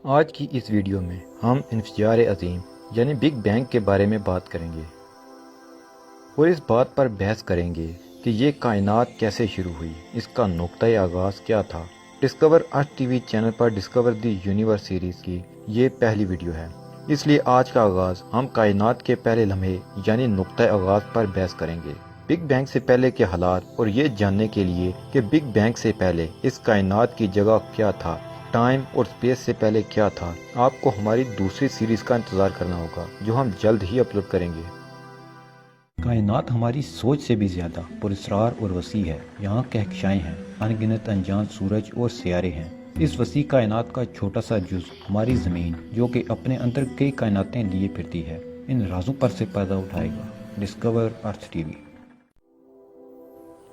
آج کی اس ویڈیو میں ہم انفجار عظیم یعنی بگ بینگ کے بارے میں بات کریں گے اور اس بات پر بحث کریں گے کہ یہ کائنات کیسے شروع ہوئی، اس کا نقطۂ آغاز کیا تھا۔ Discover earth T V channel per discover the universe series کی یہ پہلی ویڈیو ہے، اس لیے آج کا آغاز ہم کائنات کے پہلے لمحے یعنی نقطۂ آغاز پر بحث کریں گے، بگ بینگ سے پہلے کے حالات، اور یہ جاننے کے لیے کہ بگ بینگ سے پہلے اس کائنات کی جگہ کیا تھا، ٹائم اور اسپیس سے پہلے کیا تھا۔ آپ کو ہماری دوسری سیریز کا انتظار کرنا ہوگا جو ہم جلد ہی اپلوڈ کریں گے۔ کائنات ہماری سوچ سے بھی زیادہ پراسرار اور وسیع ہے۔ یہاں کہکشائیں ہیں، ان گنت انجان سورج اور سیارے ہیں۔ اس وسیع کائنات کا چھوٹا سا جز ہماری زمین، جو کہ اپنے اندر کئی کائناتیں لیے پھرتی ہے، ان رازوں پر سے پردہ اٹھائے گا۔ ڈسکور ارتھ ٹی وی۔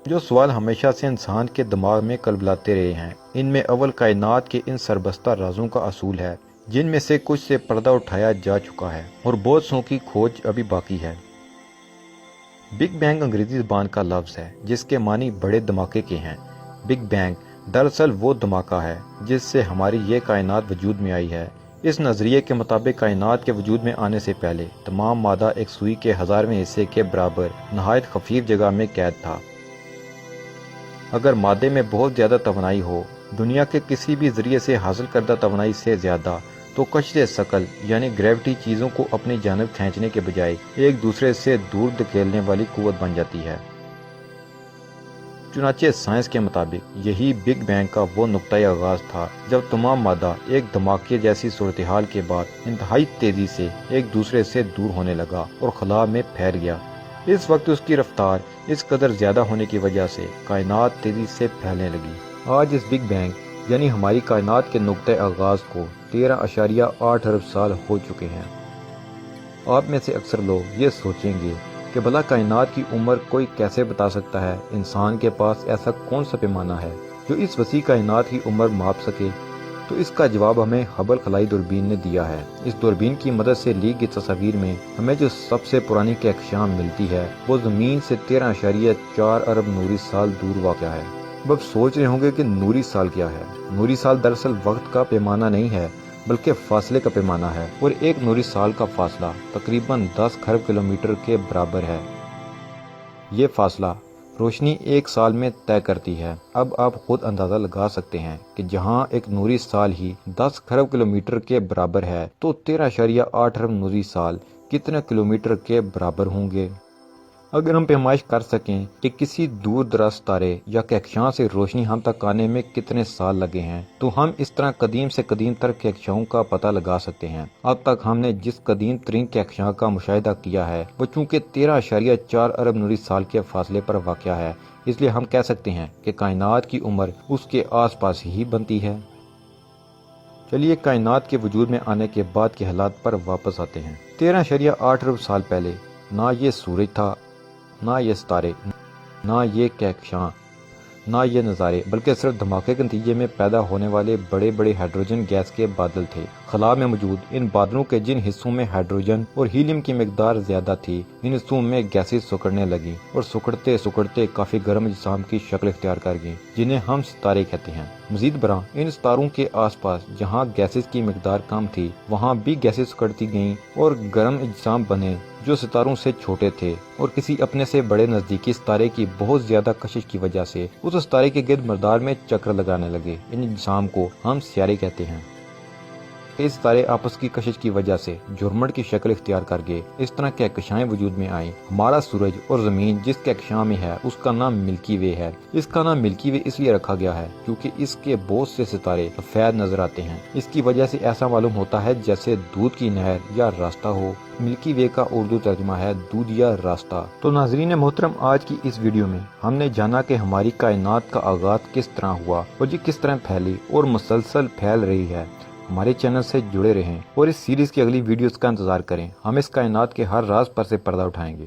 جو سوال ہمیشہ سے انسان کے دماغ میں کلبلاتے رہے ہیں، ان میں اول کائنات کے ان سربستہ رازوں کا اصول ہے، جن میں سے کچھ سے پردہ اٹھایا جا چکا ہے اور بہت سو کی کھوج ابھی باقی ہے۔ بگ بینگ انگریزی زبان کا لفظ ہے جس کے معنی بڑے دھماکے کے ہیں۔ بگ بینگ دراصل وہ دھماکہ ہے جس سے ہماری یہ کائنات وجود میں آئی ہے۔ اس نظریے کے مطابق کائنات کے وجود میں آنے سے پہلے تمام مادہ ایک سوئی کے 1000ویں حصے کے برابر نہایت خفیف جگہ میں قید تھا۔ اگر مادے میں بہت زیادہ توانائی ہو، دنیا کے کسی بھی ذریعے سے حاصل کردہ توانائی سے زیادہ، تو کشش ثقل یعنی گریوٹی چیزوں کو اپنی جانب کھینچنے کے بجائے ایک دوسرے سے دور دھکیلنے والی قوت بن جاتی ہے۔ چنانچہ سائنس کے مطابق یہی بگ بینگ کا وہ نقطۂ آغاز تھا جب تمام مادہ ایک دھماکے جیسی صورتحال کے بعد انتہائی تیزی سے ایک دوسرے سے دور ہونے لگا اور خلا میں پھیل گیا۔ اس وقت اس کی رفتار اس قدر زیادہ ہونے کی وجہ سے کائنات تیزی سے پھیلنے لگی۔ آج اس بگ بینگ یعنی ہماری کائنات کے نقطۂ آغاز کو 13.8 ارب سال ہو چکے ہیں۔ آپ میں سے اکثر لوگ یہ سوچیں گے کہ بھلا کائنات کی عمر کوئی کیسے بتا سکتا ہے؟ انسان کے پاس ایسا کون سا پیمانہ ہے جو اس وسیع کائنات کی عمر ماپ سکے؟ تو اس کا جواب ہمیں ہبل خلائی دوربین نے دیا ہے۔ اس دوربین کی مدد سے لی گئی تصاویر میں ہمیں جو سب سے پرانی کہکشاں ملتی ہے وہ زمین سے 13.4 ارب نوری سال دور واقع ہے۔ اب سوچ رہے ہوں گے کہ نوری سال کیا ہے؟ نوری سال دراصل وقت کا پیمانہ نہیں ہے بلکہ فاصلے کا پیمانہ ہے، اور ایک نوری سال کا فاصلہ تقریباً 10 کھرب کلومیٹر کے برابر ہے۔ یہ فاصلہ روشنی ایک سال میں طے کرتی ہے۔ اب آپ خود اندازہ لگا سکتے ہیں کہ جہاں ایک نوری سال ہی 10 کھرب کلومیٹر کے برابر ہے تو 13.8 ارب نوری سال کتنے کلومیٹر کے برابر ہوں گے؟ اگر ہم پیمائش کر سکیں کہ کسی دور دراز ستارے یا کہکشاں سے روشنی ہم تک آنے میں کتنے سال لگے ہیں، تو ہم اس طرح قدیم سے قدیم تر کہکشاؤں کا پتہ لگا سکتے ہیں۔ اب تک ہم نے جس قدیم ترین کہکشاں کا مشاہدہ کیا ہے وہ چونکہ 13.4 ارب نوری سال کے فاصلے پر واقع ہے، اس لیے ہم کہہ سکتے ہیں کہ کائنات کی عمر اس کے آس پاس ہی بنتی ہے۔ چلیے کائنات کے وجود میں آنے کے بعد کے حالات پر واپس آتے ہیں۔ 13.8 ارب سال پہلے نہ یہ سورج تھا، نہ یہ ستارے، نہ یہ کہکشاں، نہ یہ نظارے، بلکہ صرف دھماکے کے نتیجے میں پیدا ہونے والے بڑے بڑے ہائیڈروجن گیس کے بادل تھے۔ خلا میں موجود ان بادلوں کے جن حصوں میں ہائیڈروجن اور ہیلیم کی مقدار زیادہ تھی، ان حصوں میں گیسز سکڑنے لگیں اور سکڑتے سکڑتے کافی گرم اجسام کی شکل اختیار کر گئیں جنہیں ہم ستارے کہتے ہیں۔ مزید برآں ان ستاروں کے آس پاس جہاں گیسز کی مقدار کم تھی وہاں بھی گیسز سکڑتی گئیں اور گرم اجسام بنے جو ستاروں سے چھوٹے تھے اور کسی اپنے سے بڑے نزدیکی ستارے کی بہت زیادہ کشش کی وجہ سے اس ستارے کے گرد مدار میں چکر لگانے لگے۔ ان اجسام کو ہم سیارے کہتے ہیں۔ اس ستارے آپس کی کشش کی وجہ سے جھرمٹ کی شکل اختیار کر گئے۔ اس طرح کہکشائیں وجود میں آئیں۔ ہمارا سورج اور زمین جس کہکشاں میں ہے اس کا نام ملکی وے ہے۔ اس کا نام ملکی وے اس لیے رکھا گیا ہے کیونکہ اس کے بہت سے ستارے سفید نظر آتے ہیں۔ اس کی وجہ سے ایسا معلوم ہوتا ہے جیسے دودھ کی نہر یا راستہ ہو۔ ملکی وے کا اردو ترجمہ ہے دودھ یا راستہ۔ تو ناظرین محترم، آج کی اس ویڈیو میں ہم نے جانا کہ ہماری کائنات کا آغاز کس طرح ہوا اور یہ کس طرح پھیلی اور مسلسل پھیل رہی ہے۔ ہمارے چینل سے جڑے رہیں اور اس سیریز کی اگلی ویڈیوز کا انتظار کریں۔ ہم اس کائنات کے ہر راز پر سے پردہ اٹھائیں گے۔